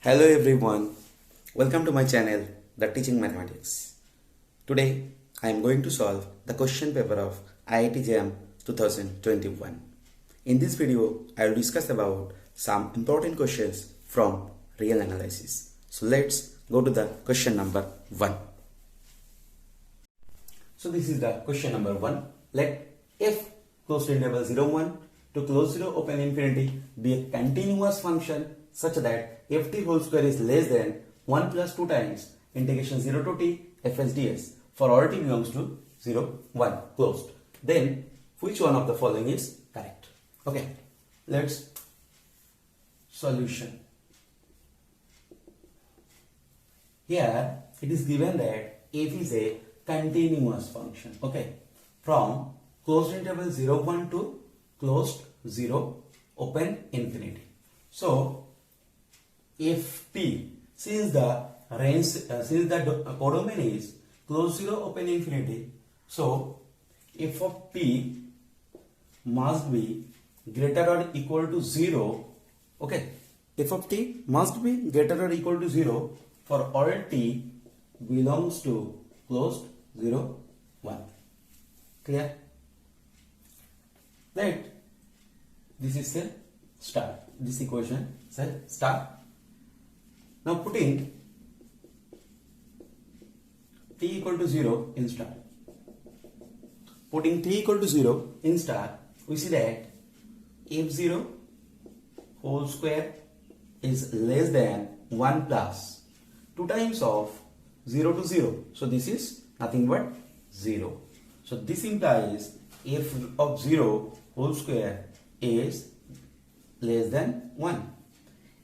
Hello everyone, welcome to my channel, The Teaching Mathematics. Today I am going to solve the question paper of IIT-JAM 2021. In this video, I will discuss about some important questions from real analysis. So let's go to the question number 1. So this is the question number 1. Let f close to interval 0, 1 to close 0 open infinity be a continuous function such that ft whole square is less than 1 plus 2 times integration 0 to t fs ds for all t belongs to 0, 1 closed. Then which one of the following is correct? Okay, let's solution. Here it is given that f is a continuous function. Okay, from closed interval 0, 1 to closed 0 open infinity. So if p, since the range codomain is close 0 open infinity, so f of p must be greater or equal to 0. Okay, f of t must be greater or equal to 0 for all t belongs to closed 0, 1. Clear? Right? This is a star. This equation is a star. Now putting t equal to 0 in star. Putting t equal to 0 in star, we see that f0 whole square is less than 1 plus 2 times of 0 to 0. So this is nothing but 0. So this implies f of 0 whole square is less than 1.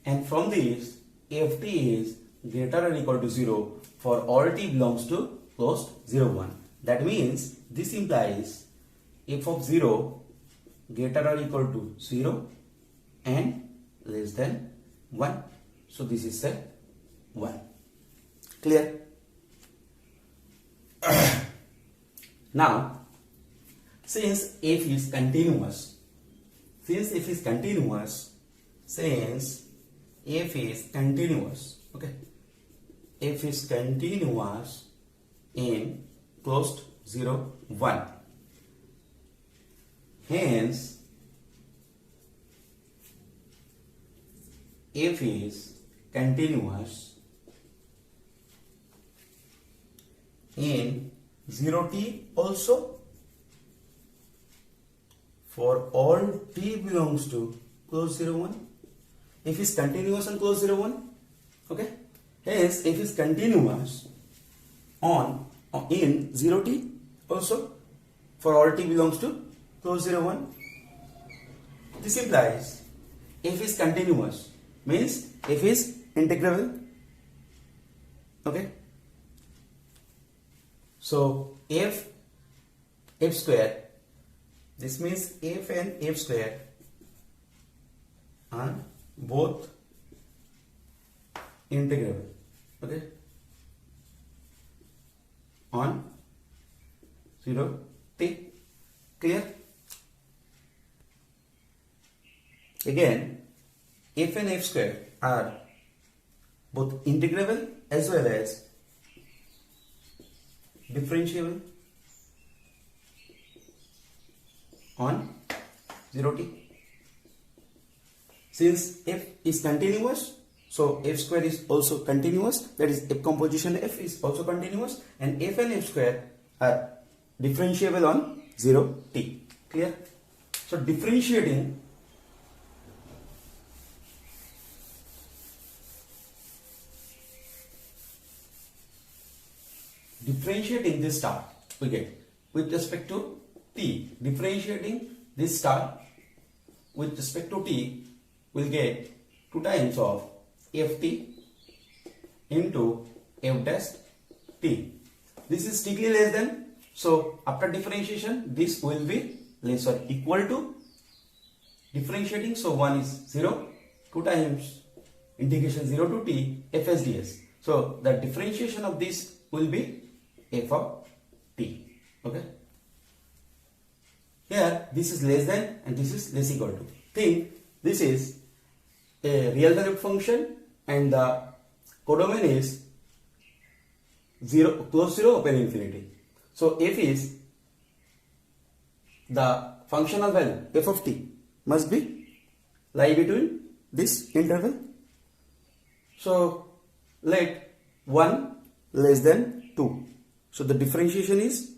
And from this, ft is greater or equal to 0 for all t belongs to closed 0, 1. That means this implies f of 0 greater or equal to 0 and less than 1. So this is a 1. Clear? Now, since f is continuous, okay, f is continuous in closed 0, 1. Hence, f is continuous in 0t also for all t belongs to close 0, 1. F is continuous on close 0, 1. Okay. Hence, f is continuous in 0t also for all t belongs to close 0, 1. This implies f is continuous means f is integrable. Okay. So f square. This means f and f square are both integrable. Okay, on 0 t. Clear? Again, f and f square are both integrable as well as differentiable on 0t. Since f is continuous, so f square is also continuous, that is f composition f is also continuous, and f and f square are differentiable on 0t. Clear? So differentiating this star we get with respect to t. Differentiating this star with respect to t will get 2 times of ft into f dash t. This is strictly less than, so after differentiation this will be less or equal to differentiating, so 1 is 0, 2 times integration 0 to t fs ds. So the differentiation of this will be f of t. Okay. Here this is less than and this is less equal to. Think this is a real valued function and the codomain is 0, close 0, open infinity. So f is the functional value f of t must be lie between this interval. So let 1 less than 2. So the differentiation is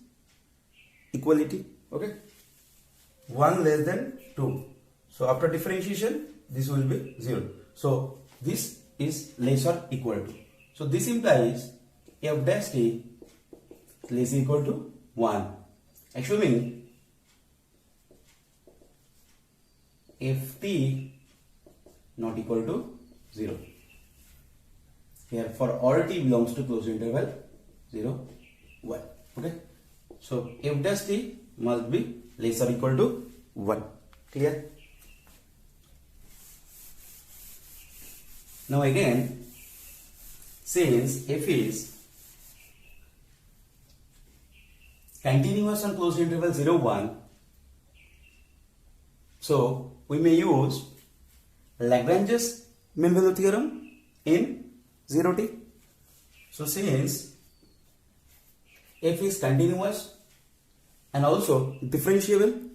equality. Okay, 1 less than 2. So after differentiation, this will be 0. So this is less or equal to. So this implies f dash t less equal to 1, assuming f t not equal to 0. Here for all t belongs to closed interval 0, 1. Okay. So f dash t must be less or equal to 1. Clear? Now again, since f is continuous on closed interval 0, 1, so we may use Lagrange's mean value theorem in 0t. So since f is continuous and also differentiable,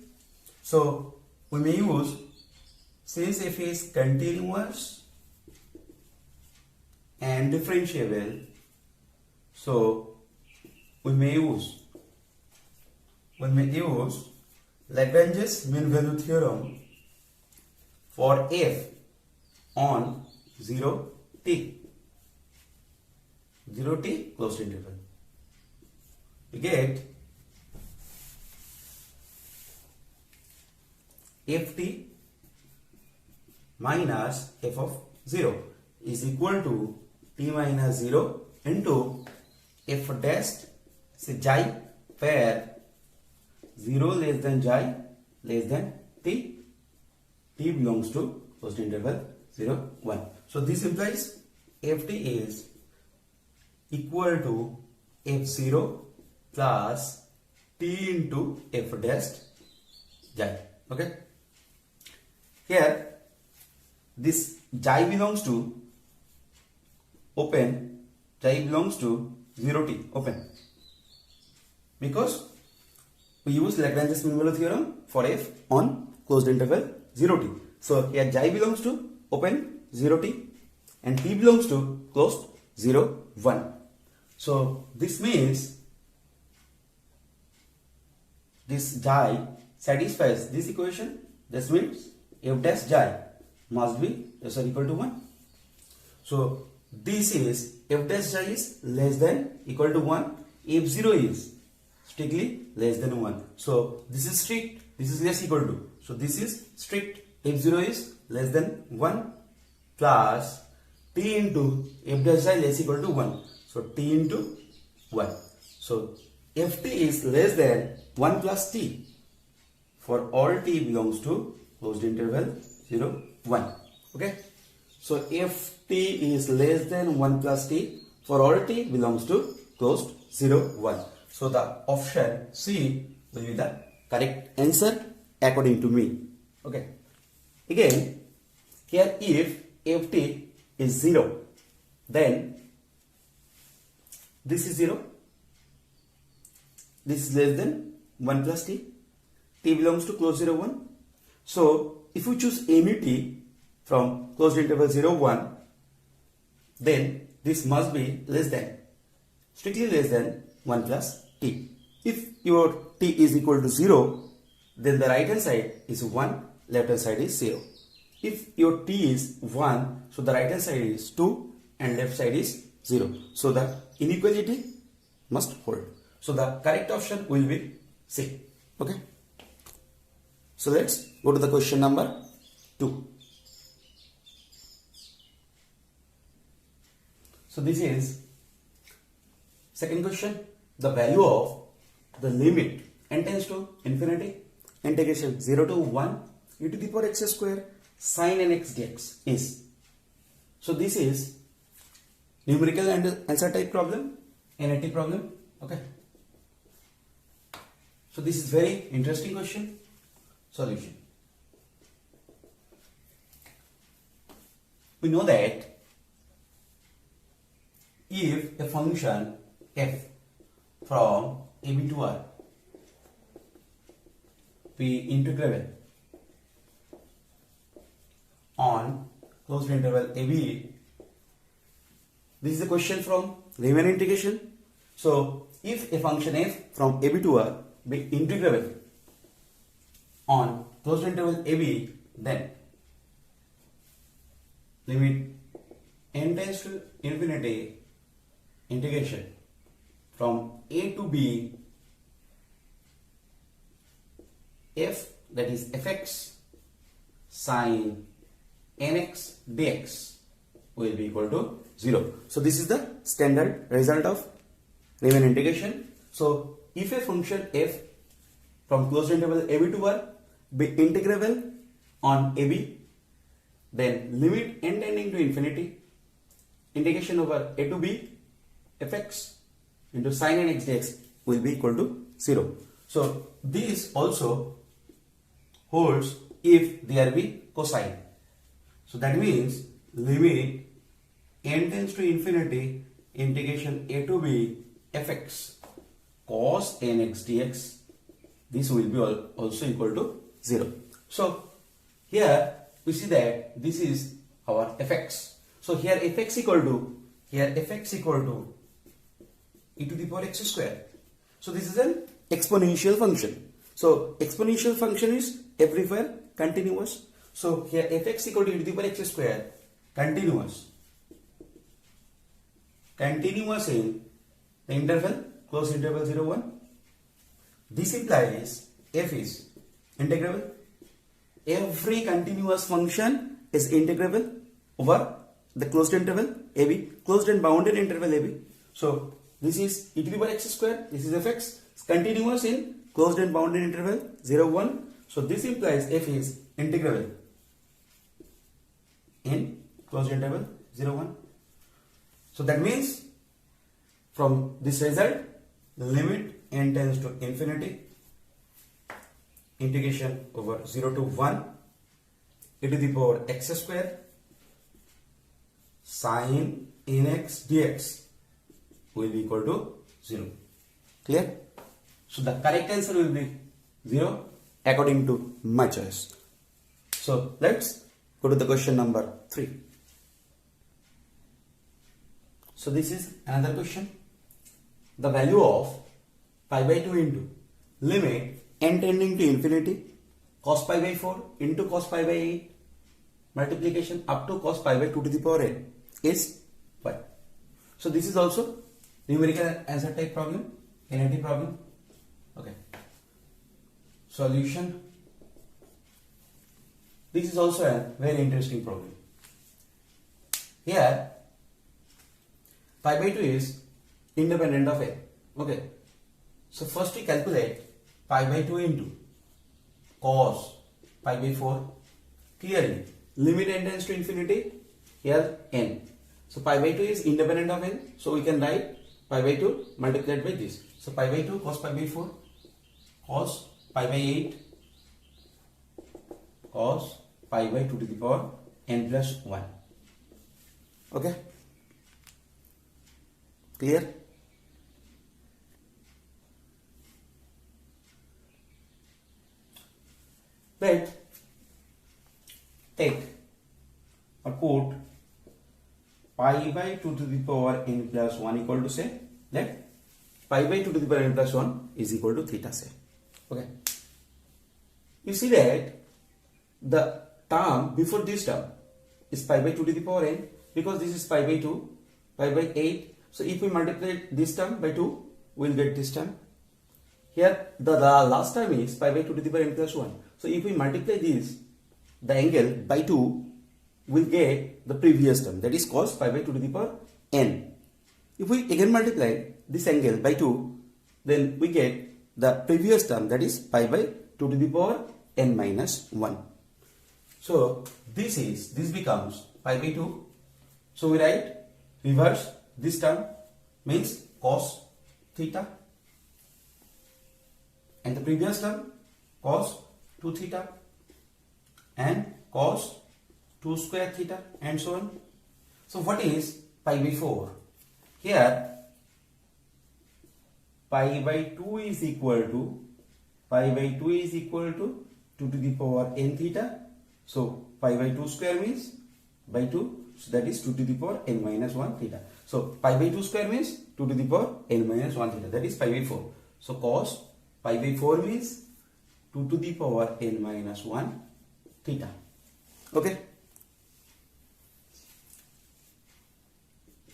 so we may use, since f is continuous and differentiable, so we may use Lagrange's mean value theorem for f on 0t closed interval. We get ft minus f of 0 is equal to t minus 0 into f dash, say xi, where 0 less than xi less than t belongs to closed interval 0, 1. So this implies ft is equal to f0 plus t into f dash xi. Okay. Here this xi belongs to open, xi belongs to 0t open, because we use Lagrange's mean value theorem for f on closed interval 0t. So here xi belongs to open 0t and t belongs to closed 0, 1. So this means this xi satisfies this equation. This means f dash xi must be less or equal to 1. So this is f dash xi is less than equal to 1. f0 is strictly less than 1. So this is strict, this is less equal to. So this is strict, f0 is less than 1 plus t into f dash xi less equal to 1. So t into 1. So ft is less than 1 plus t for all t belongs to closed interval 0, 1. Okay. So ft is less than 1 plus t for all t belongs to closed 0, 1. So the option C will be the correct answer according to me. Okay. Again, here if ft is 0, then this is 0. This is less than 1 plus t. T belongs to closed 0, 1. So if we choose any t from closed interval 0, 1, then this must be less than, strictly less than 1 plus t. If your t is equal to 0, then the right hand side is 1, left hand side is 0. If your t is 1, so the right hand side is 2 and left side is 0. So the inequality must hold. So the correct option will be C. Okay. So let's go to the question number 2. So this is second question. The value of the limit n tends to infinity, integration 0 to 1 e to the power x square sin nx dx is. So this is numerical and answer type problem, NIT problem. Okay. So this is very interesting question. Solution. We know that if a function f from AB to R be integrable on closed interval AB. This is a question from Riemann integration. So if a function f from AB to R be integrable on closed interval AB, then limit n tends to infinity integration from A to B f, that is fx sin nx dx will be equal to 0. So this is the standard result of Riemann integration. So if a function f from closed interval AB to R be integrable on AB, then limit n tending to infinity integration over A to B fx into sin nx dx will be equal to 0. So this also holds if there be cosine. So that means limit n tends to infinity integration A to B fx cos nx dx, this will be also equal to 0. So here we see that this is our fx. So here fx equal to e to the power x square. So this is an exponential function. So exponential function is everywhere continuous. So here fx equal to e to the power x square, continuous in the interval closed interval 0 1. This implies f is integrable. Every continuous function is integrable over the closed interval AB, closed and bounded interval AB. So this is e to the power x square, this is fx, it's continuous in closed and bounded interval 0 1. So this implies f is integrable in closed interval 0 1. So that means from this result, limit n tends to infinity integration over 0 to 1 e to the power x square sin nx dx will be equal to 0. Clear? So the correct answer will be 0 according to my choice. So let's go to the question number 3. So this is another question. The value of pi by 2 into limit n tending to infinity cos pi by 4 into cos pi by 8 multiplication up to cos pi by 2 to the power n is 5. So this is also numerical answer type problem, NIT problem. Okay. Solution. This is also a very interesting problem. Here pi by 2 is independent of n. Okay. So first we calculate pi by 2 into cos pi by 4. Clearly limit n tends to infinity, here n. So pi by 2 is independent of n. So we can write pi by 2 multiplied by this. So pi by 2 cos pi by 4 cos pi by 8 cos pi by 2 to the power n plus 1. Okay. Clear? Let take or put pi by 2 to the power n plus 1 equal to, say, let pi by 2 to the power n plus 1 is equal to theta, say. Okay. You see that the term before this term is pi by 2 to the power n, because this is pi by 2, pi by 8. So if we multiply this term by 2, we will get this term. Here the last term is pi by 2 to the power n plus 1. So if we multiply this, the angle by 2, will get the previous term, that is cos pi by 2 to the power n. If we again multiply this angle by 2, then we get the previous term, that is pi by 2 to the power n minus 1. So this becomes pi by 2. So we write reverse this term, means cos theta, and the previous term cos 2 theta and cos 2 square theta and so on. So what is pi by 4? here pi by 2 is equal to 2 to the power n theta. So pi by 2 square means by 2, so that is 2 to the power n minus 1 theta. So pi by 2 square means 2 to the power n minus 1 theta, that is pi by 4. So cos pi by 4 means 2 to the power n minus 1 theta. Okay.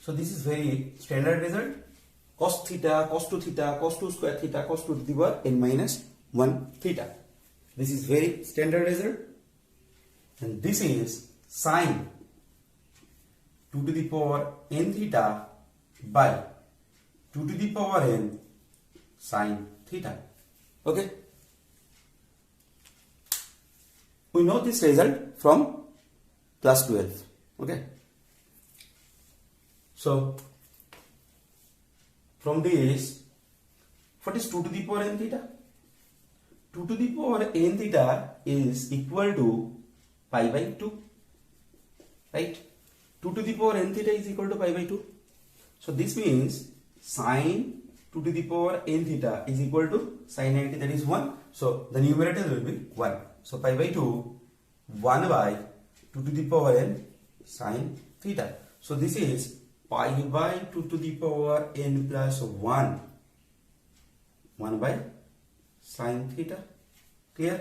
So this is very standard result. Cos theta, cos 2 theta, cos 2 square theta, cos 2 to the power n minus 1 theta. This is very standard result. And this is sine 2 to the power n theta by 2 to the power n sine theta. Okay. We know this result from class 12. Okay. So from this, what is 2 to the power n theta? 2 to the power n theta is equal to pi by 2. Right? 2 to the power n theta is equal to pi by 2. So this means sine 2 to the power n theta is equal to sine 90, that is 1. So the numerator will be 1. So pi by 2, 1 by 2 to the power n sine theta. So this is pi by 2 to the power n plus 1 by sine theta. Clear?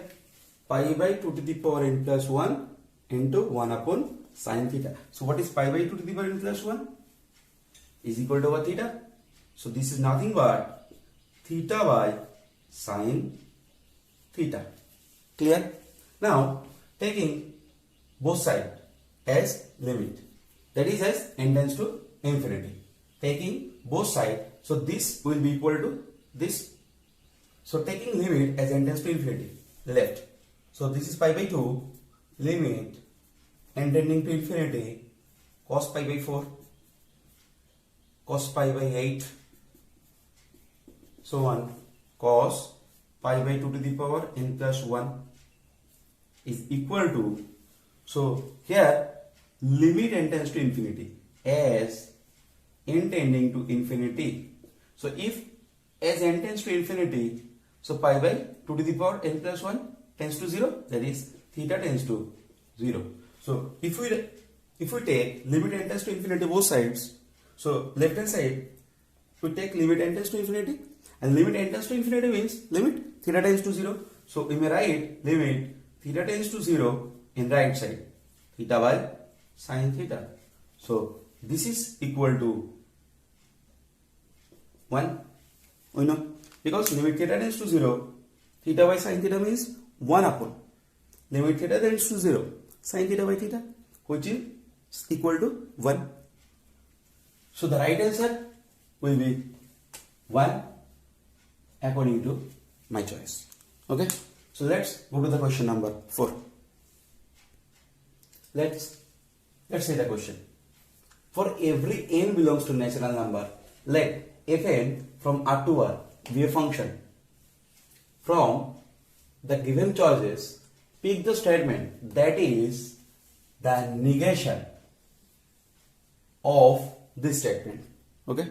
Pi by 2 to the power n plus 1 into 1 upon sine theta. So what is pi by 2 to the power n plus 1? Is equal to what theta? So this is nothing but theta by sine theta. Clear? Now taking both sides as limit, that is as n tends to infinity. Taking both sides, so this will be equal to this. So taking limit as n tends to infinity, left. So this is pi by 2, limit n tending to infinity, cos pi by 4, cos pi by 8, so on, cos pi by 2 to the power n plus 1 is equal to, so here limit n tends to infinity as n tending to infinity. So if as n tends to infinity, so pi by 2 to the power n plus 1 tends to 0, that is theta tends to 0. So if we take limit n tends to infinity both sides, so left hand side we take limit n tends to infinity, and limit n tends to infinity means limit theta tends to 0. So we may write limit theta tends to 0 in right side, theta by sine theta. So this is equal to 1. We know, because limit theta tends to 0, theta by sine theta means 1 upon limit theta tends to 0, sine theta by theta, which is equal to 1. So the right answer will be 1 according to my choice. Okay. So let's go to the question number 4. Let's say the question. For every n belongs to natural number, let fn from R to R be a function. From the given choices, pick the statement that is the negation of this statement. Okay.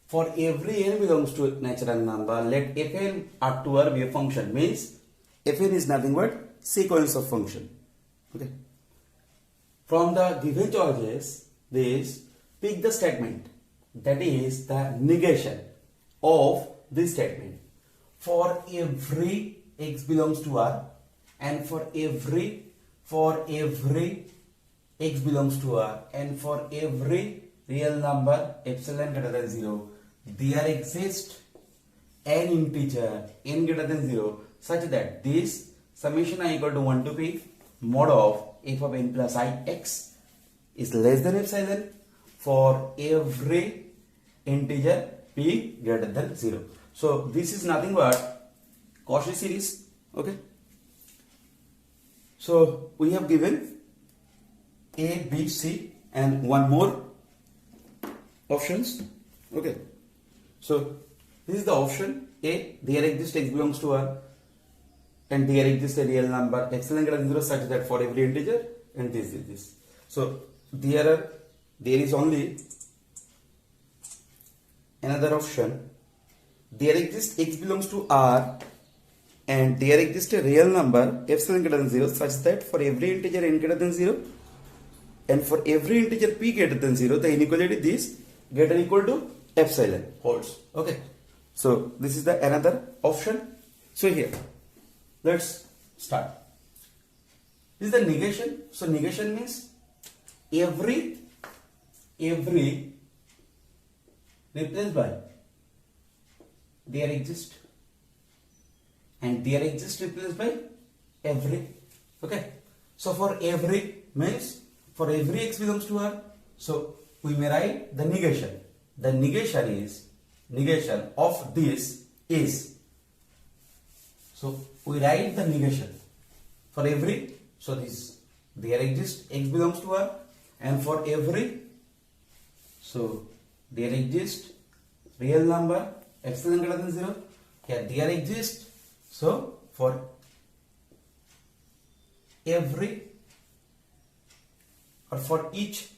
For every n belongs to natural number, let fn R to R be a function. Means fn is nothing but sequence of function. Okay. From the given choices, this pick the statement that is the negation of this statement. For every x belongs to R, and for every x belongs to R, and for every real number epsilon greater than 0, there exists an integer n greater than 0 such that this summation I equal to 1 to p mod of f of n plus I x is less than epsilon for every integer p greater than 0. So this is nothing but Cauchy series. Okay. So we have given A, B, C and one more options. Okay. So this is the option A. There exists x belongs to R, and there exists a real number epsilon greater than 0 such that for every integer, and this is this. So there is only another option. There exists x belongs to R and there exists a real number epsilon greater than 0 such that for every integer n greater than 0 and for every integer p greater than 0 the inequality this greater or equal to epsilon holds. Okay, so this is the another option. So here let's start. This is the negation. So negation means every replaced by there exist and there exist replaced by every. Okay, so for every means for every x belongs to R, so we may write the negation. The negation of this is, so we write the negation for every, so this there exists x belongs to R and for every, so there exists real number epsilon greater than 0, here there exists, so for every or for each,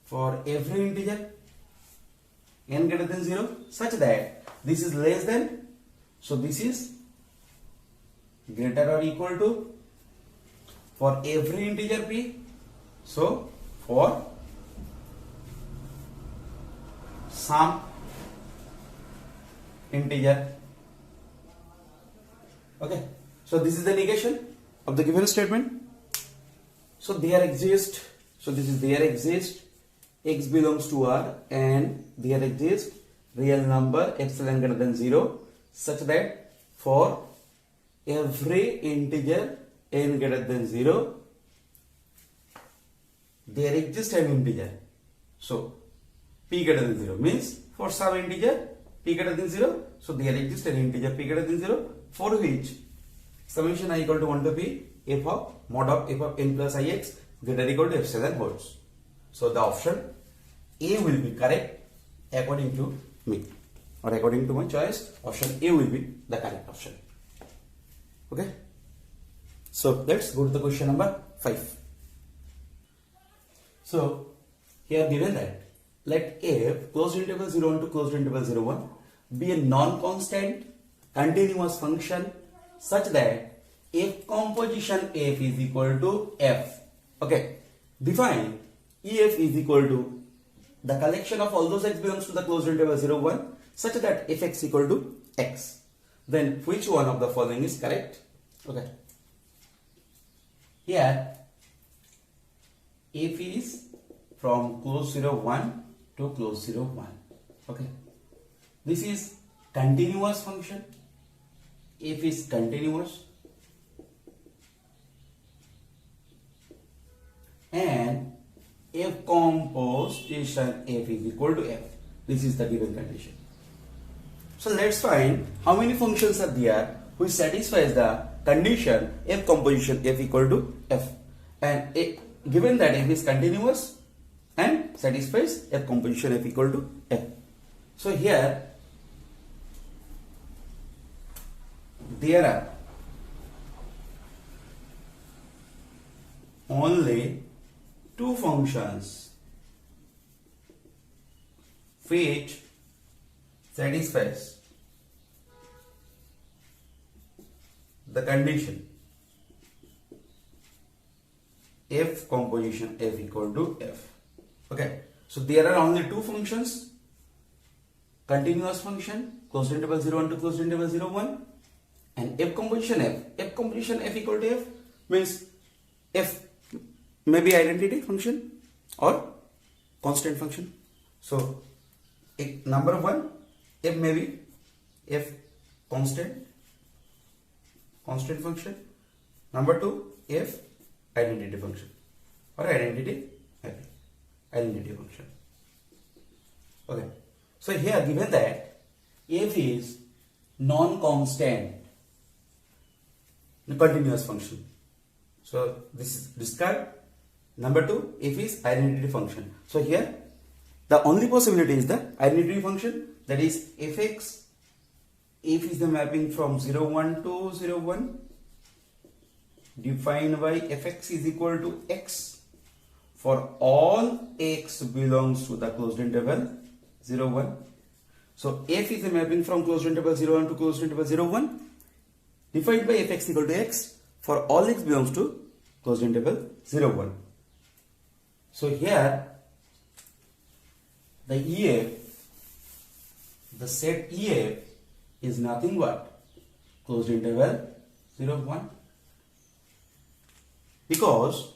for every integer n greater than 0 such that this is less than, so this is greater or equal to for every integer p, so for some integer. Okay, so this is the negation of the given statement. So there exists, so this is there exists x belongs to R and there exists real number epsilon greater than 0 such that for every integer n greater than 0 there exists an integer, so p greater than 0 means for some integer p greater than 0, so there exists an integer p greater than 0 for which summation I equal to 1 to p f of mod of f of n plus ix greater or equal to epsilon holds. So the option A will be correct according to me, or according to my choice. Option A will be the correct option. Okay, so let's go to the question number 5. So here given that let f closed interval 0 to closed interval 01 be a non-constant continuous function such that if composition f is equal to f. Okay, define EF is equal to the collection of all those x belongs to the closed interval 01 such that fx equal to x. Then which one of the following is correct? Okay, here f is from close 01 to close 01. Okay, this is continuous function. F is continuous and f composition f is equal to f. This is the given condition. So let's find how many functions are there which satisfies the condition f composition f equal to f, and given that f is continuous and satisfies f composition f equal to f. So here there are only two functions which satisfies the condition f composition f equal to f. Okay, so there are only two functions, continuous function closed interval 01 to closed interval 01 and f composition f. F composition f equal to f means f may be identity function or constant function. So number one, f may be f constant function. Number two, f identity function or identity function. Okay, so here given that f is non-constant continuous function, so this is discard. Number two, f is identity function. So here the only possibility is the identity function, that is fx. F is the mapping from 01 to 01 defined by fx is equal to x for all x belongs to the closed interval 0, 1. So f is a mapping from closed interval 0, 1 to closed interval 0, 1 defined by fx equal to x for all x belongs to closed interval 0, 1. So here the EF, the set EF is nothing but closed interval 0, 1, because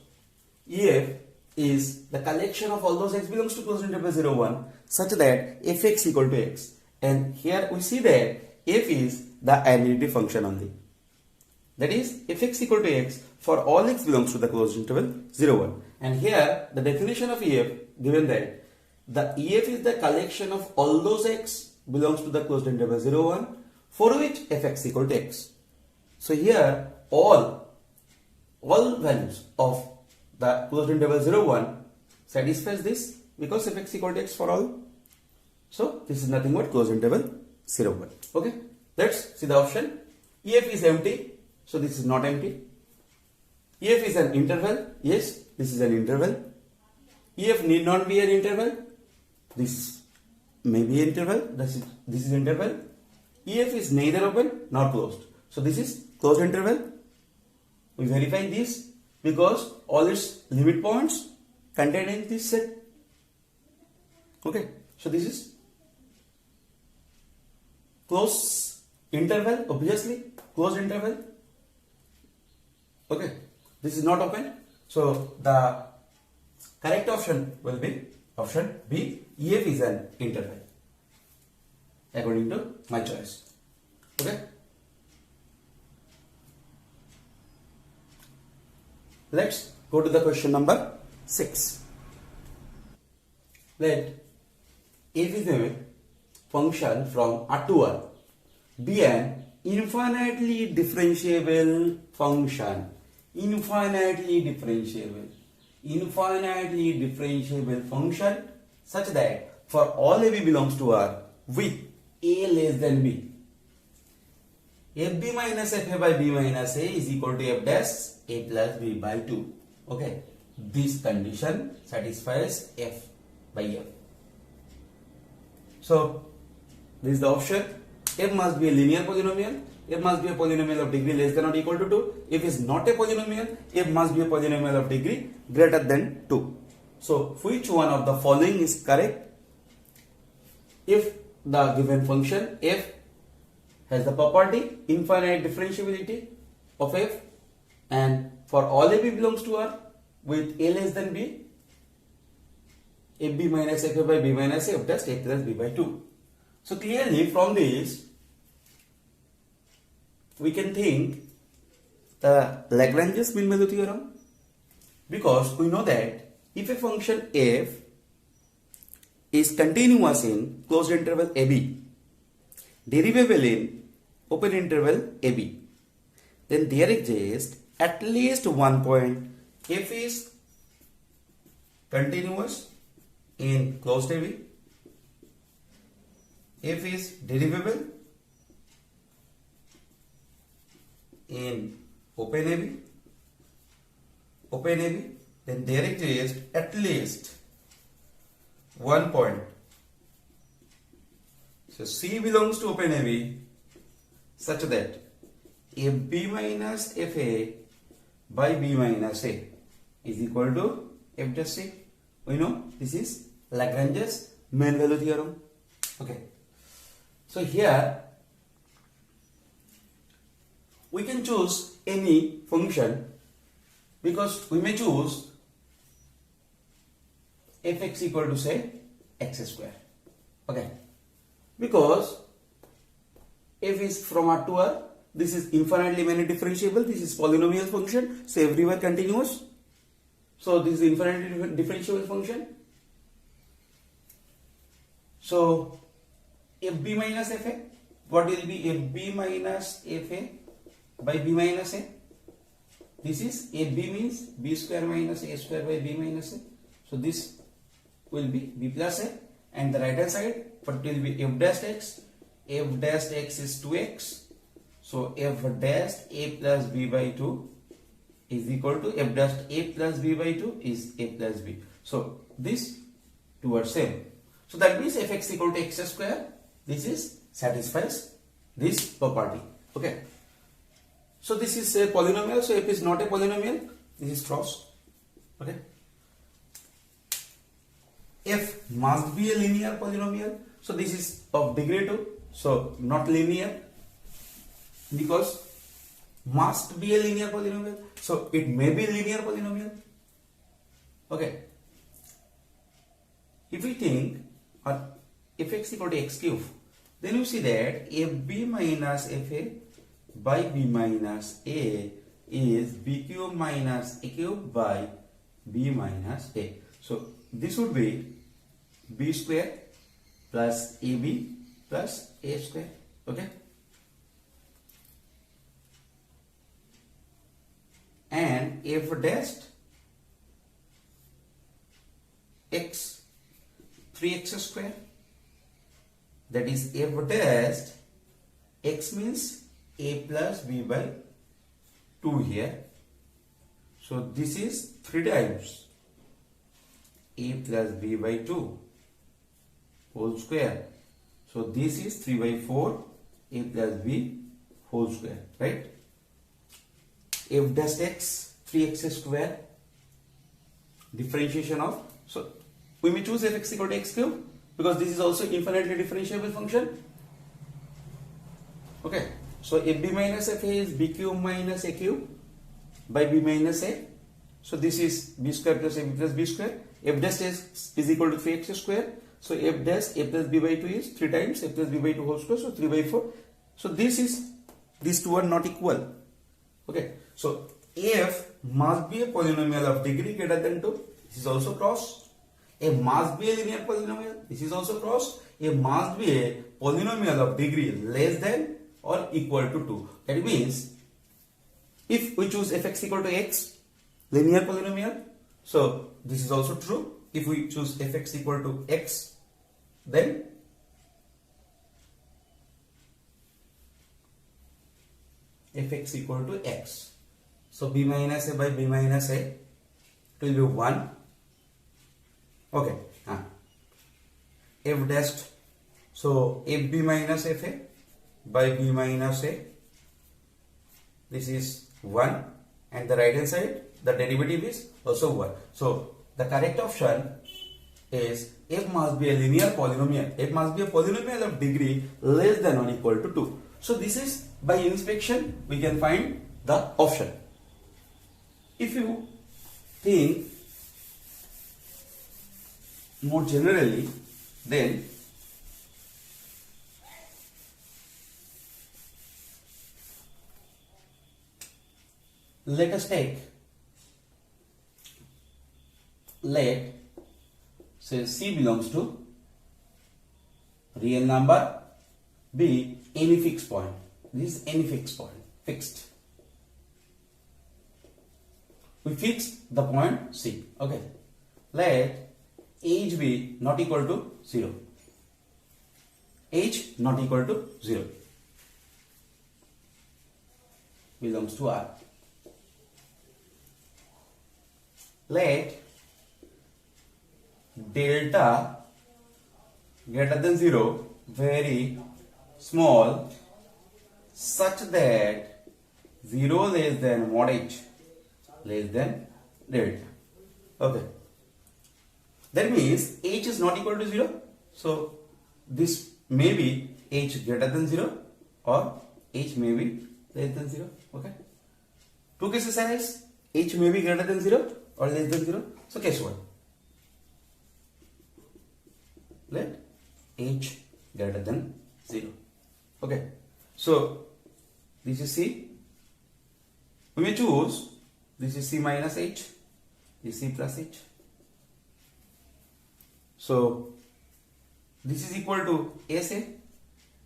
EF is the collection of all those x belongs to closed interval 0, 1 such that fx equal to x, and here we see that f is the identity function only, that is fx equal to x for all x belongs to the closed interval 0, 1. And here the definition of EF given that the EF is the collection of all those x belongs to the closed interval 0, 1 for which fx equal to x. So here all values of the closed interval 0, 1 satisfies this because fx equal to x for all. So this is nothing but closed interval 0, 1. Okay, let's see the option. EF is empty, so this is not empty. EF is an interval, yes, this is an interval. EF need not be an interval, this may be interval, this is interval. EF is neither open nor closed, so this is closed interval. We verify this because all its limit points contained in this set. Okay, so this is closed interval, obviously closed interval. Okay, this is not open, so the correct option will be option B. EF is an interval according to my choice. Okay, let's go to the question number 6. Let f is a function from R to R be an infinitely differentiable function. Infinitely differentiable function such that for all AB belongs to R with A less than B, FB minus FA by B minus A is equal to F dash A plus B by 2. Okay, this condition satisfies F by F. So this is the option. F must be a linear polynomial. F must be a polynomial of degree less than or equal to 2. If it is not a polynomial, F must be a polynomial of degree greater than 2. So which one of the following is correct? If the given function f has the property infinite differentiability of f, and for all AB belongs to R with A less than B, FB minus FA by B minus A of dash A plus B by 2. So clearly from this we can think the Lagrange's mean value theorem, because we know that if a function f is continuous in closed interval AB, derivable in open interval AB, then there exists at least one point f is continuous in closed AB, f is derivable in open AB, then there exists at least one point. So C belongs to open AB such that FB minus FA by B minus A is equal to F dash C. We know this is Lagrange's mean value theorem. Okay. So here we can choose any function, because we may choose fx equal to say x square. Okay, because f is from R to R, this is infinitely many differentiable, this is polynomial function, so everywhere continuous, so this is infinitely differentiable function. So fb minus fa, what will be fb minus fa by b minus a? This is fb means b square minus a square by b minus a, so this will be b plus a, and the right hand side what will be f dash x. F dash x is 2x, so f dash a plus b by 2 is equal to f dash a plus b by 2 is a plus b. So this two are same. So that means fx equal to x square. This is satisfies this property. Okay. So this is a polynomial. So f is not a polynomial. This is cross. Okay. F must be a linear polynomial. So this is of degree 2. So not linear, because must be a linear polynomial. So it may be a linear polynomial. Okay. If we think fx equal to x cube, then you see that fb minus fa by b minus a is b cube minus a cube by b minus a. So this would be b square plus ab plus a square. Okay. And f dash x 3x square, that is f dash x means a plus b by 2 here. So this is 3 times a plus b by 2 whole square. So this is 3 by 4 a plus b whole square, right? F dash x 3x square, differentiation of, so we may choose fx equal to x cube because this is also infinitely differentiable function. Okay, so fb minus fa is b cube minus a cube by b minus a. So this is b square plus ab plus b square. F dash is equal to 3x square. So f dash a plus b by 2 is 3 times a plus b by 2 whole square. So 3 by 4. So this is, these two are not equal. Okay, so f must be a polynomial of degree greater than 2. This is also cross. A must be a linear polynomial. This is also cross. A must be a polynomial of degree less than or equal to 2. That means if we choose fx equal to x, linear polynomial, so this is also true. If we choose fx equal to x, then fx equal to x. So b minus a by b minus a, it will be 1. Okay. F dash, so fb minus fa by b minus a, this is 1, and the right hand side the derivative is also 1. So the correct option is f must be a linear polynomial. F must be a polynomial of degree less than or equal to 2. So this is by inspection we can find the option. If you think more generally, then let us take, let say C belongs to real number, B any fixed point. This is any fixed point, fixed. We fix the point C. Okay. Let h be not equal to 0. H not equal to 0 belongs to R. Let delta greater than 0 very small such that 0 less than mod h less than delta. Okay. That means h is not equal to 0. So this may be h greater than 0 or h may be less than 0. Okay. Two cases arise. H may be greater than 0 or less than 0. So case 1. Let h greater than 0. Okay. So this is C. We may choose, this is C minus h, this is C plus h. So this is equal to SA,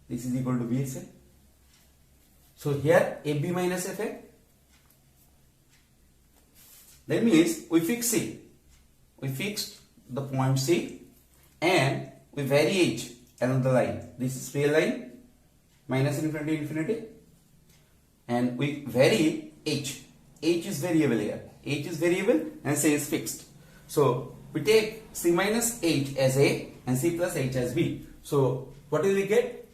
this is equal to BSA. So here AB minus FA. That means we fix C. We fixed the point C and we vary h along the line. This is real line, minus infinity infinity, and we vary h. H is variable here. H is variable and C is fixed. So we take C minus h as A and C plus H as B. So what will we get?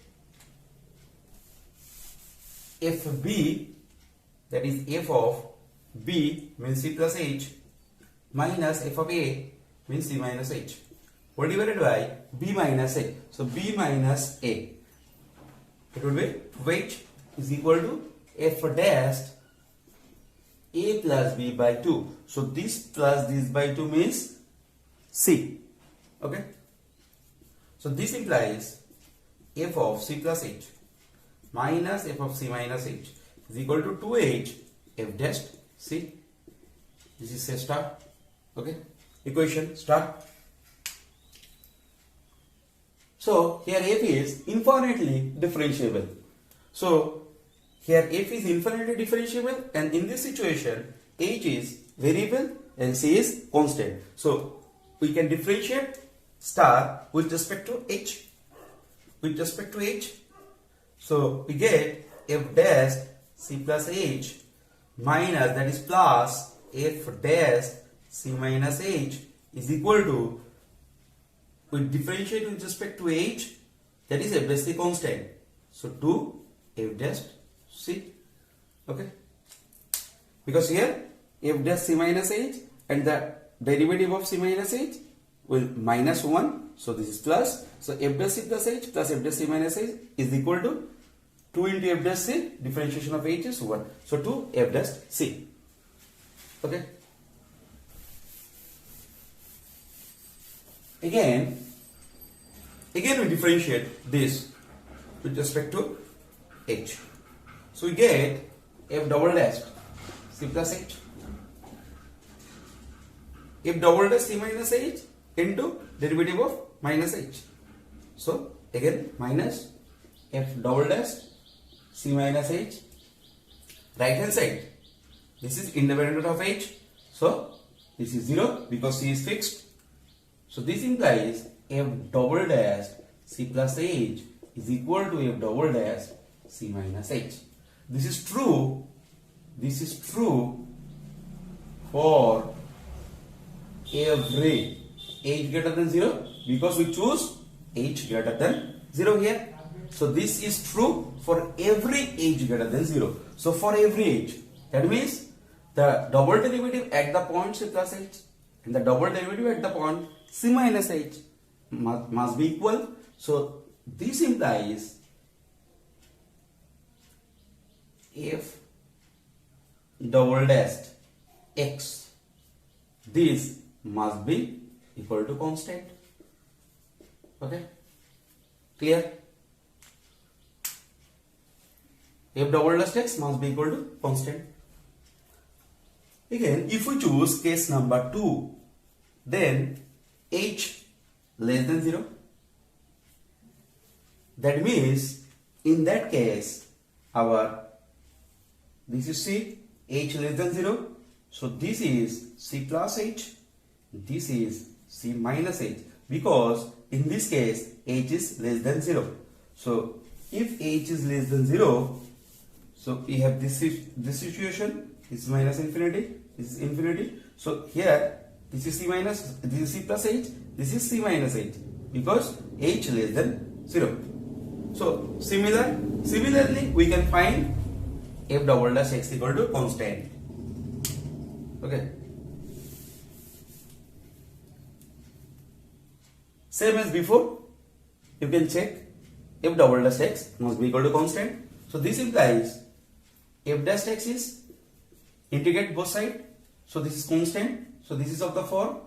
FB, that is f of B means C plus H minus f of A means C minus H, whole divided by B minus A. So B minus A, it would be H is equal to f dash A plus B by 2. So this plus this by 2 means C. Okay. So this implies f of C plus H minus f of C minus H is equal to 2H f dash C. This is a star. Okay. Equation star. So here f is infinitely differentiable. So here f is infinitely differentiable, and in this situation H is variable and C is constant. So we can differentiate star with respect to H. With respect to H, so we get f dash C plus H minus, that is plus f dash C minus H is equal to, we differentiate with respect to H, that is f dash C constant. So 2 f dash C. Okay. Because here f dash C minus H and the derivative of C minus H will minus 1. So this is plus. So f dash C plus H plus f dash C minus H is equal to 2 into f dash C. Differentiation of H is 1. So 2 f dash C. Okay. Again we differentiate this with respect to H. So we get f double dash C plus H, f double dash C minus H into derivative of minus H. So again minus f double dash C minus H, right hand side, this is independent of H, so this is 0 because C is fixed. So this implies f double dash C plus H is equal to f double dash C minus H. This is true for every H greater than 0 because we choose H greater than 0 here. So this is true for every H greater than 0. So for every H, that means the double derivative at the point C plus H and the double derivative at the point C minus H must be equal. So this implies f double dash x, this must be equal to constant. Okay, clear? F double dash x must be equal to constant. Again, if we choose case number 2, then H less than 0. That means in that case this is C, H less than 0. So this is C plus H, this is C minus H, because in this case H is less than 0. So if H is less than 0, so we have this situation, this is minus infinity, this is infinity. So here this is C minus, this is C plus H, this is C minus H, because H less than 0. So similarly we can find f double dash x equal to constant. Okay. Same as before, you can check f double dash x must be equal to constant. So this implies f dash x is, integrate both sides. So this is constant. So this is of the form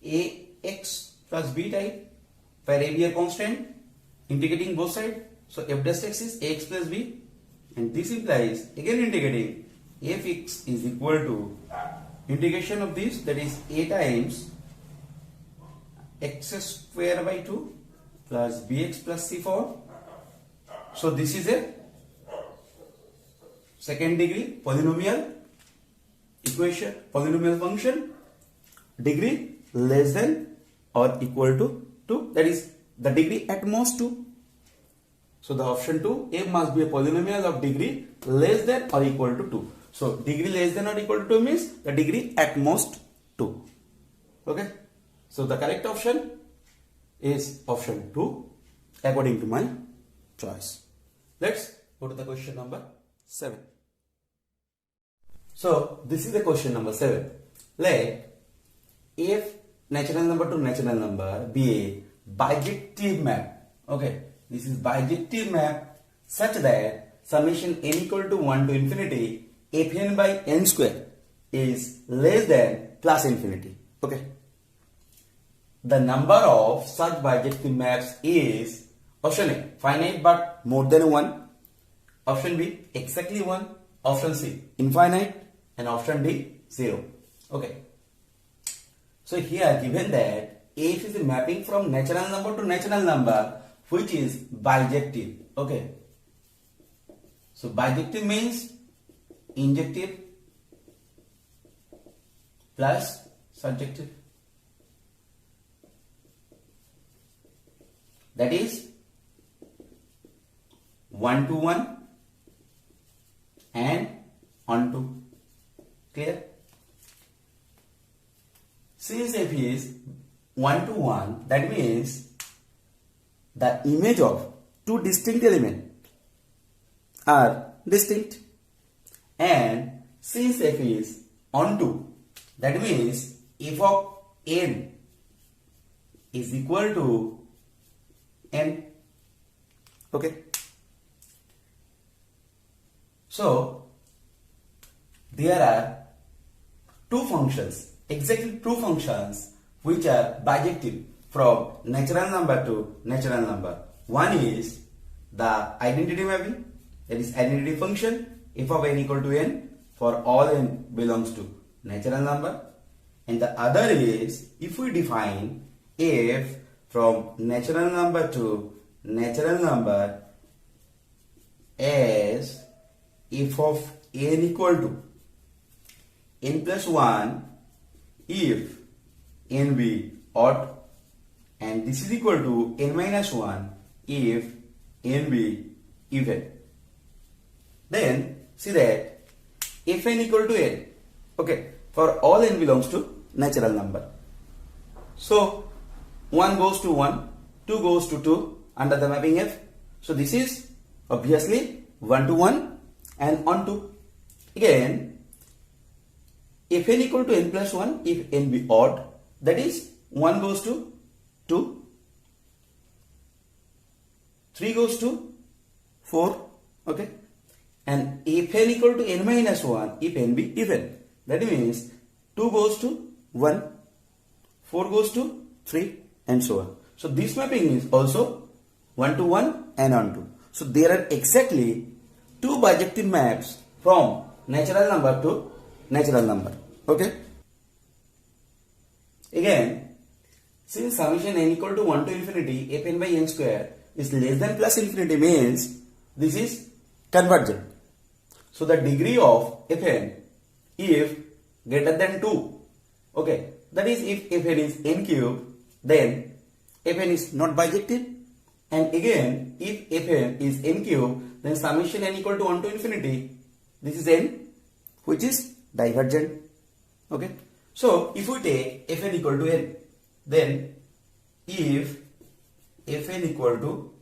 ax plus b type, where a b are constant, integrating both sides. So f dash x is ax plus b, and this implies again integrating fx is equal to integration of this, that is a times x square by 2 plus bx plus c4. So this is a second degree polynomial equation, polynomial function, degree less than or equal to 2, that is the degree at most 2. So the option 2, A must be a polynomial of degree less than or equal to 2. So degree less than or equal to 2 means the degree at most 2. Okay. So the correct option is option 2 according to my choice. Let's go to the question number 7. So this is the question number 7. Let if natural number to natural number be a bijective map. Okay, this is bijective map such that summation n equal to 1 to infinity fn by n square is less than plus infinity. Okay, the number of such bijective maps is option A finite but more than 1, option B exactly 1, option C infinite, and option D 0. Okay, so here given that f is a mapping from natural number to natural number which is bijective. Okay, so bijective means injective plus subjective, that is 1 to 1 and onto. Clear? Since f is 1 to 1, that means the image of two distinct elements are distinct, and since f is onto, that means f of n is equal to n. Okay, so there are two functions, exactly two functions which are bijective from natural number to natural number. One is the identity mapping, that is identity function f of n equal to n for all n belongs to natural number, and the other is if we define f from natural number to natural number as f of n equal to n plus 1 if n be odd, and this is equal to n minus 1 if n be even. Then see that if n equal to n, okay, for all n belongs to natural number. So 1 goes to 1, 2 goes to 2 under the mapping f. So this is obviously 1 to 1 and onto. Again, if n equal to n plus 1 if n be odd, that is 1 goes to 2, 3 goes to 4, okay, and if n equal to n minus 1 if n be even, that means 2 goes to 1, 4 goes to 3 and so on. So this mapping is also 1 to 1 and onto. So there are exactly two bijective maps from natural number to natural number. Okay. Again, since summation n equal to 1 to infinity fn by n square is less than plus infinity means this is convergent. So the degree of fn if greater than 2, okay, that is if fn is n cube, then fn is not bijective, and again if fn is n cube, then summation n equal to 1 to infinity, this is n which is divergent. Okay, so if we take fn equal to n, then if fn equal to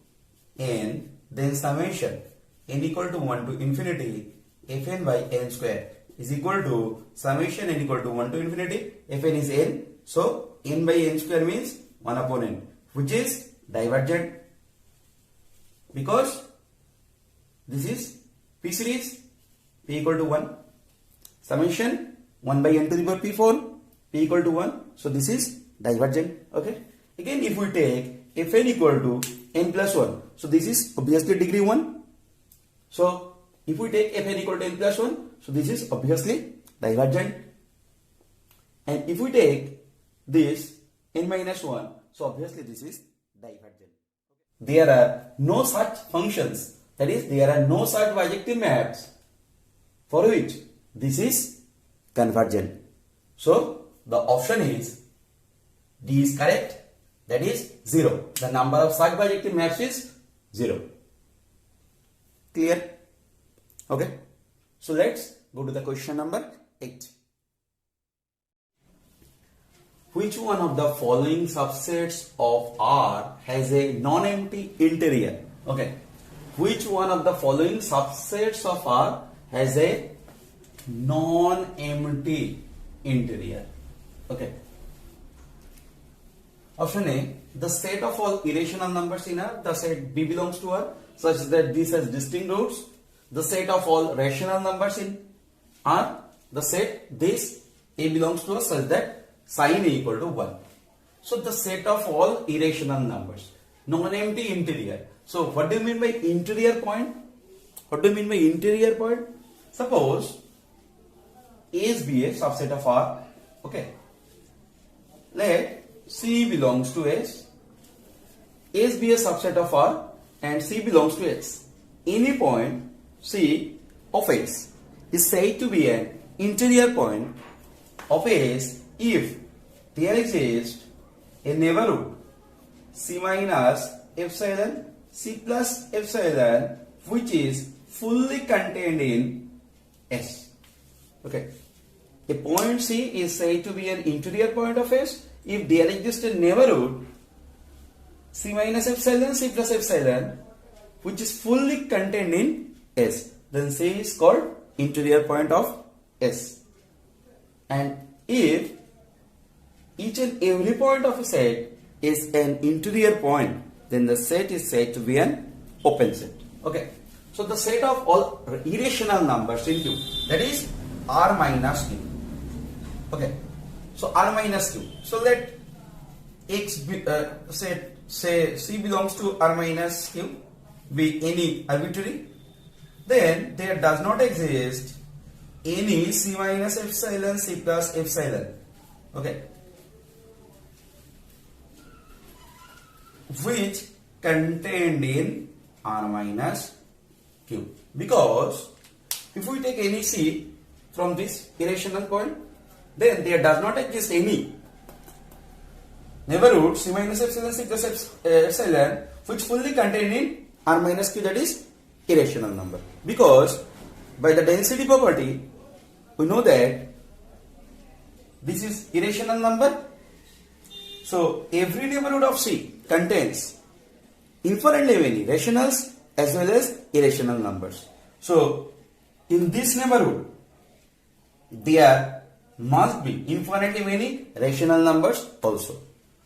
n, then summation n equal to 1 to infinity fn by n square is equal to summation n equal to 1 to infinity fn is n, so n by n square means 1 upon n, which is divergent because this is p series p equal to 1, summation 1 by n to the power p4 p equal to 1, so this is divergent. Okay, again if we take fn equal to n plus 1, so this is obviously degree 1, so if we take fn equal to n plus 1, so this is obviously divergent, and if we take this n minus 1, so obviously this is divergent. There are no such functions, that is there are no such bijective maps for which this is convergent. So the option is D is correct, that is 0. The number of such bijective maps is 0. Clear? Okay. So let's go to the question number 8. which one of the following subsets of R has a non-empty interior? Okay. Which one of the following subsets of R has a non-empty interior? Okay. Option A, the set of all irrational numbers in R, the set B belongs to R such that this has distinct roots. The set of all rational numbers in R, the set this A belongs to R such that sin A equal to 1. So the set of all irrational numbers, non-empty interior. So what do you mean by interior point? What do you mean by interior point? Suppose A is B a subset of R. Okay. Let C belongs to S. A is B a subset of R and C belongs to S. Any point C of S is said to be an interior point of S if there exists a neighborhood C minus epsilon C plus epsilon which is fully contained in S. Okay. A point C is said to be an interior point of S if there exists a neighborhood C minus epsilon C plus epsilon which is fully contained in S. Then C is called interior point of S. And if each and every point of a set is an interior point, then the set is said to be an open set. Okay. So the set of all irrational numbers in Q, that is R minus Q. Okay. So R minus Q. So let X be, say C belongs to R minus Q be any arbitrary. Then there does not exist any C minus epsilon C plus epsilon. Okay. Which contained in R minus Q. Because if we take any C from this irrational point, then there does not exist any neighborhood C minus epsilon C plus epsilon which fully contained in R minus Q, that is irrational number. Because by the density property we know that this is irrational number. So every neighborhood of C contains infinitely many rationals as well as irrational numbers. So in this neighborhood there must be infinitely many rational numbers also.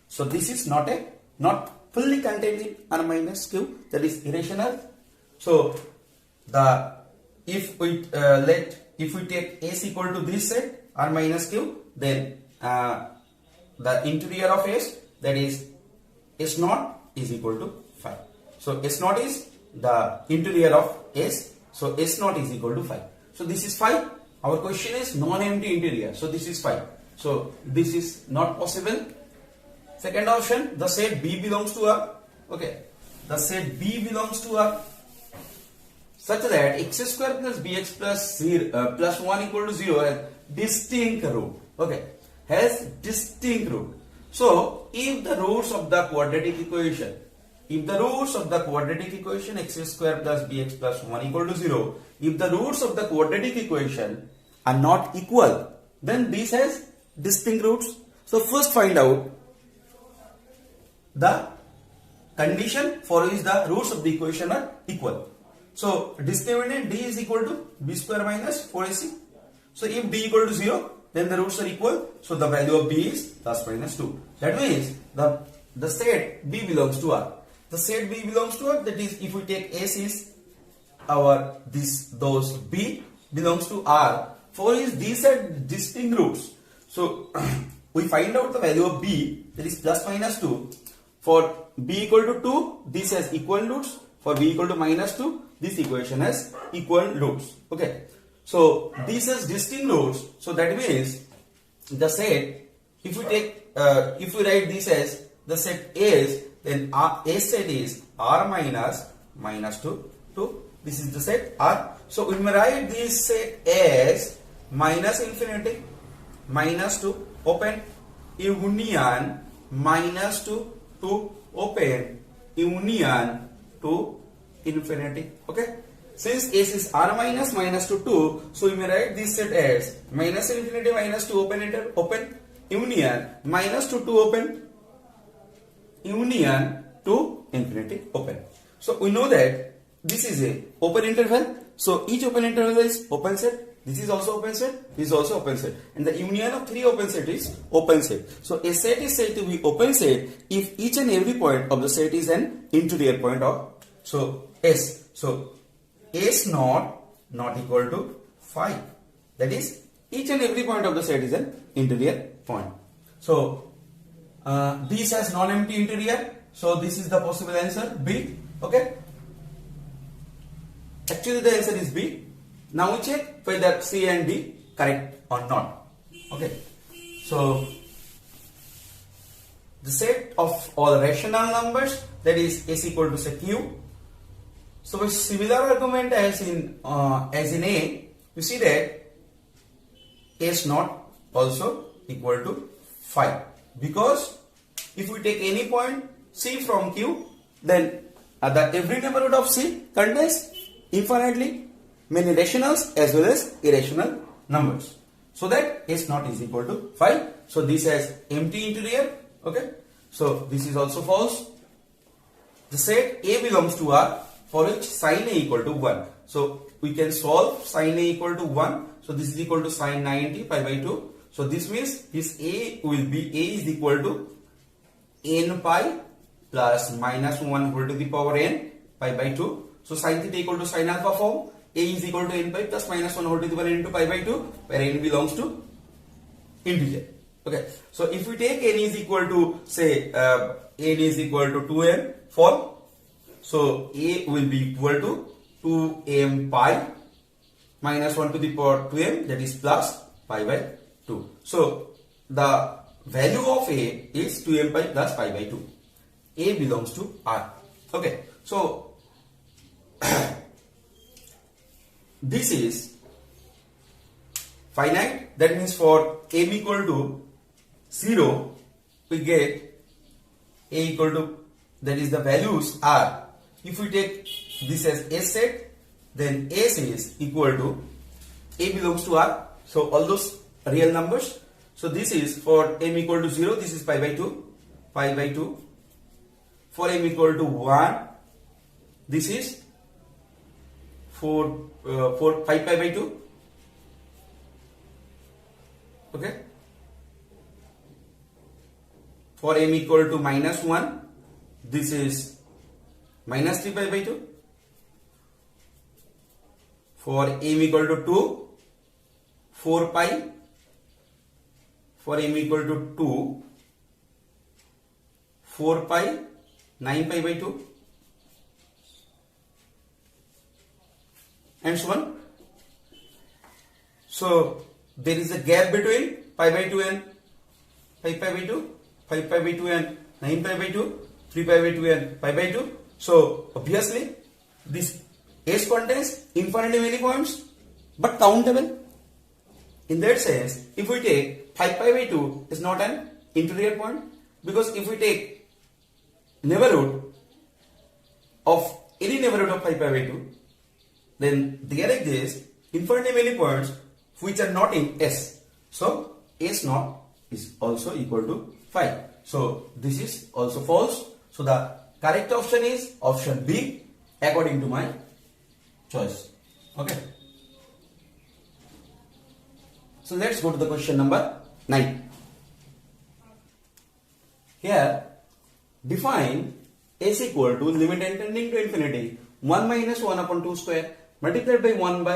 So this is not fully contained in R minus Q, that is irrational. So if we take S equal to this set R minus Q, then the interior of S, that is S naught, is equal to 5. So S naught is the interior of S. So S naught is equal to 5. So this is 5. Our question is non-empty interior. So this is 5. So this is not possible. Second option, the set B belongs to R. Okay. The set B belongs to R such that x square plus bx plus 1 equal to 0 has distinct root. Okay. Has distinct root. So if the roots of the quadratic equation, x square plus bx plus 1 equal to 0, if the roots of the quadratic equation are not equal, then this has distinct roots. So first find out the condition for which the roots of the equation are equal. So discriminant D is equal to b square minus 4ac. So if D equal to 0, then the roots are equal. So the value of B is plus minus 2. That means the set B belongs to R. The set B belongs to R, that is if we take S is those B belongs to R, for these are distinct roots. So we find out the value of B, that is plus minus 2. For B equal to 2, this has equal roots. For B equal to minus 2, this equation has equal roots. Okay. So this has distinct roots. So that means the set, if we write this as the set is, then S set is R minus 2. This is the set R. So we may write this set as minus infinity minus 2 open union minus 2 to open union to infinity. Okay. Since S is R minus 2, so we may write this set as minus infinity minus 2 open union minus to open, union to infinity open. So we know that this is a open interval. So each open interval is open set. This is also open set. This is also open set. And the union of three open set is open set. So a set is said to be open set if each and every point of the set is an interior point of S. So S not equal to 5. That is, each and every point of the set is an interior point. So this has non-empty interior. So this is the possible answer, B. Okay. Actually the answer is B. Now we check whether C and D correct or not. Okay. So the set of all rational numbers, that is S equal to say Q. So with similar argument as in A, you see that S not also equal to 5, because if we take any point C from Q, then every neighborhood of C contains infinitely many rationals as well as irrational numbers. So that S not is equal to 5. So this has empty interior. Okay. So this is also false. The set A belongs to R for which sin A equal to 1. So we can solve sin A equal to 1. So this is equal to sin 90 pi by 2. So this means this A will be A is equal to n pi plus minus 1 whole to the power n pi by 2. So sin theta equal to sin alpha form. A is equal to n pi plus minus 1 whole to the power n into pi by 2, where n belongs to integer. Okay. So if we take n is equal to say n is equal to 2m form, so A will be equal to 2m pi minus 1 to the power 2m, that is plus pi by 2. So the value of A is 2m pi plus pi by 2. A belongs to R. Okay. So this is finite. That means for m equal to 0, we get A equal to, that is the values are, if we take this as S set, then S is equal to, A belongs to R, so all those real numbers. So this is for m equal to 0, this is pi by 2, pi by 2. For m equal to 1, this is 5 pi by 2. Okay. For m equal to minus 1, this is minus 3 pi by 2. For m equal to 2, 4 pi. For m equal to 2, 4 pi, 9 pi by 2. And so on. So there is a gap between pi by 2 and 5 pi by 2, 5 pi by 2 and 9 pi by 2, 3 pi by 2 and pi by 2. So obviously this S contains infinitely many points but countable. In that sense, if we take 5 pi by 2 is not an interior point, because if we take neighborhood of any neighborhood of 5 pi by 2, then there exists infinitely many points which are not in S. So S naught is also equal to 5. So this is also false. So the correct option is option B according to my choice. Okay. So let's go to the question number 9. Here define S equal to limit n tending to infinity 1 minus 1 upon 2 square multiplied by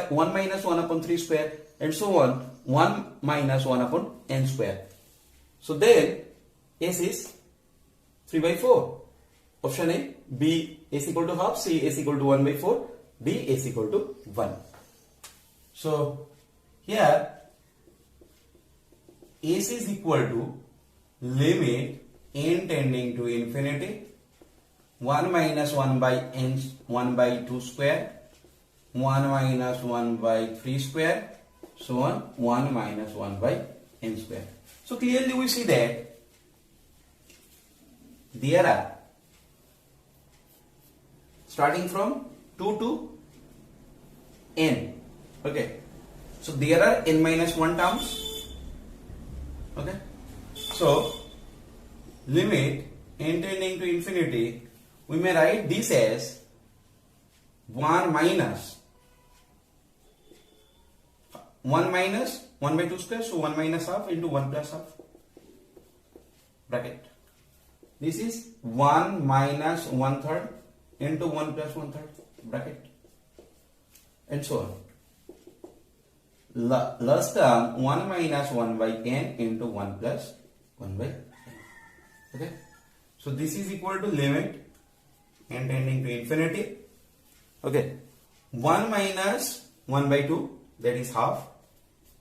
1 minus 1 upon 3 square and so on 1 minus 1 upon n square. So then S is 3 by 4. Option A, B S equal to half, C S equal to 1 by 4, D S equal to 1. So here S is equal to limit n tending to infinity 1 minus 1 by n 1 by 2 square, 1 minus 1 by 3 square, so on 1 minus 1 by n square. So clearly we see that there are starting from 2 to n. Okay. So there are n minus 1 terms. Okay. So limit n tending to infinity, we may write this as 1 minus 1 by 2 square, so 1 minus half into 1 plus half bracket. This is 1 minus 1/3 into 1 plus 1/3 bracket, and so on. Last term 1 minus 1 by n into 1 plus 1 by n. Okay, so this is equal to limit n tending to infinity. Okay, 1 minus 1 by 2, that is half,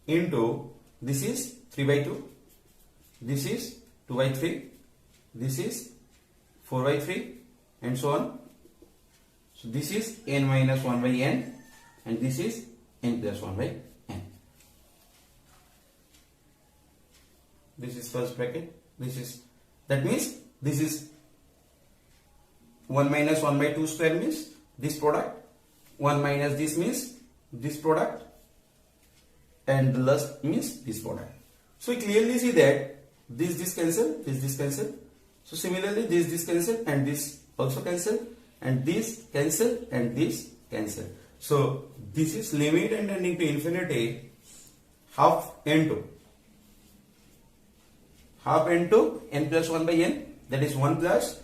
into this is 3 by 2, this is 2 by 3, this is 4 by 3, and so on. So this is n minus 1 by n, and this is n plus 1 by n. This is first bracket. That means this is 1 minus 1 by 2 square means this product, 1 minus this means this product, and the last means this product. So we clearly see that this cancel, this cancel. So similarly this cancel, and this also cancel, and this cancel, and this cancel. So this is limit n tending to infinity half into n plus 1 by n, that is 1 plus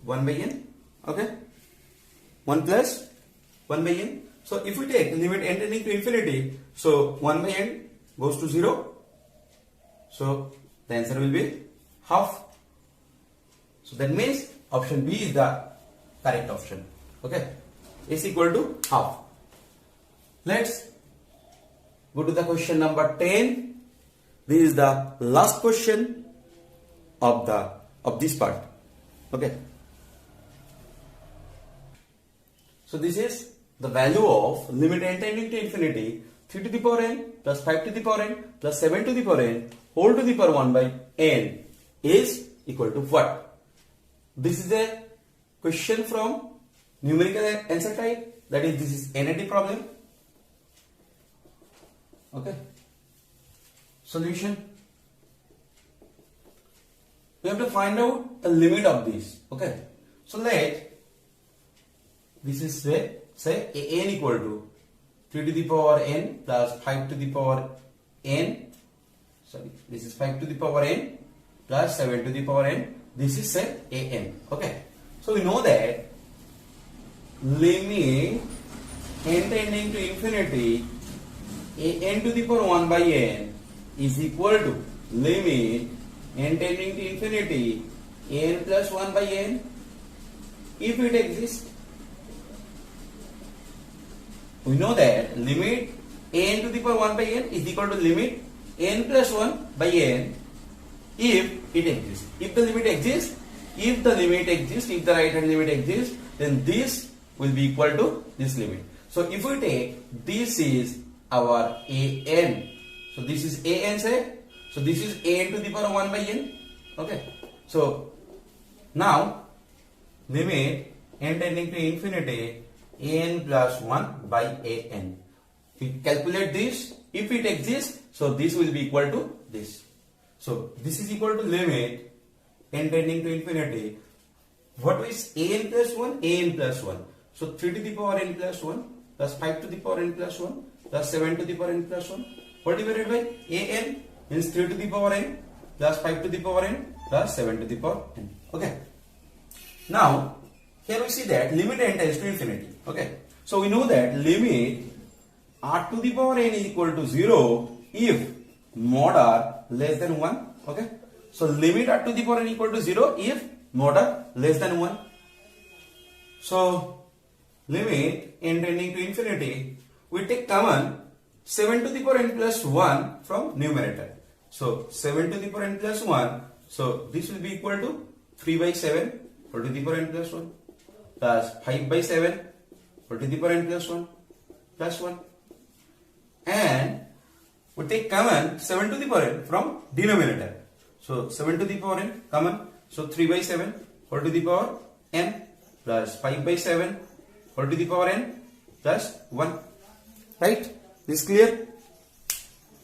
1 by n. Okay, 1 plus 1 by n. So if we take limit n tending to infinity, so 1 by n goes to 0. So the answer will be half. So that means option B is the correct option. Okay, is equal to half. Let's go to the question number 10. This is the last question of this part. Okay. So this is the value of limit n tending to infinity 3 to the power n plus 5 to the power n plus 7 to the power n whole to the power 1 by n is equal to what? This is a question from numerical answer type, that is this is NAT problem. Okay. Solution. We have to find out the limit of this. Okay. So let this is say n equal to 3 to the power n plus 5 to the power n. Sorry, this is 5 to the power n plus 7 to the power n. This is say an. Okay. So we know that limit n tending to infinity an to the power 1 by n is equal to limit n tending to infinity n plus 1 by n if it exists. We know that limit n to the power 1 by n is equal to limit n plus 1 by n if it exists. If the limit exists, if the right hand limit exists, then this will be equal to this limit. So if we take this is our an, so this is an say, so this is an to the power 1 by n. Okay. So now limit n tending to infinity n plus 1 by an. We calculate this. If it exists, so this will be equal to this. So this is equal to limit n tending to infinity. What is an plus 1? An plus 1. So 3 to the power n plus 1 plus 5 to the power n plus 1 plus 7 to the power n plus 1. What divided by an means 3 to the power n plus 5 to the power n plus 7 to the power n. Okay. Now here we see that limit n tends to infinity. Okay. So we know that limit r to the power n is equal to 0 if mod r less than 1. Okay. So limit r to the power n equal to 0 if mod r less than 1. So limit n tending to infinity, we take common 7 to the power n plus 1 from numerator. So 7 to the power n plus 1. So this will be equal to 3 by 7 whole to the power n plus 1 plus 5 by 7 whole to the power n plus 1 plus 1. And we take common 7 to the power n from denominator. So 7 to the power n common. So 3 by 7 whole to the power n plus 5 by 7 whole to the power n plus 1. Right? This is clear?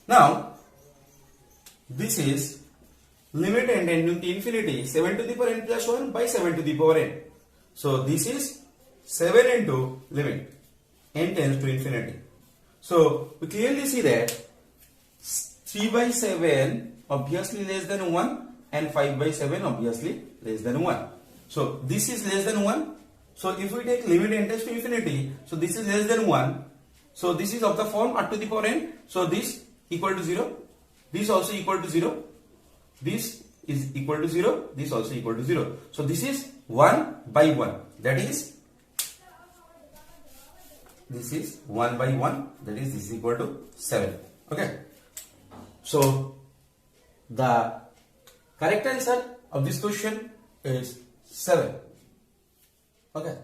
Now this is limit n tending to infinity 7 to the power n plus 1 by 7 to the power n. So this is 7 into limit n tends to infinity. So we clearly see that 3 by 7 obviously less than 1 and 5 by 7 obviously less than 1. So this is less than 1. So if we take limit n tends to infinity, so this is less than 1. So this is of the form r to the power n. So this equal to 0. This also equal to 0. This is equal to 0. This also equal to 0. So this is 1 by 1. That is, this is 1 by 1. That is, this is equal to 7. Okay. So the correct answer of this question is 7. Okay.